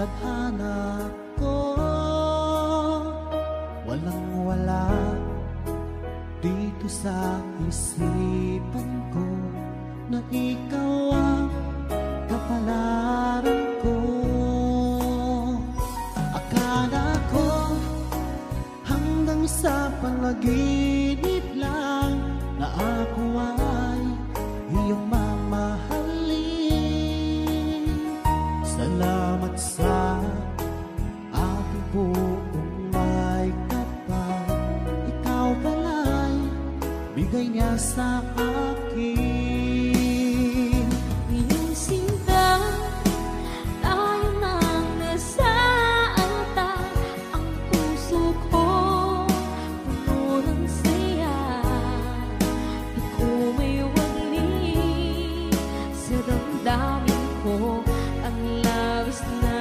tadhana ko, walang-wala dito sa isipan ko, na ikaw ang kapalaran ko. Akala ko hanggang sa panaginip lang na ako ay iyong mamahalin. Salamat sa aking buong may kapal, ikaw pala'y bigay niya sa akin. Iyong sinta, tayo nang nasaantan, ang puso ko puno ng saya. Di ko may wali sa damdamin ko, ang labis na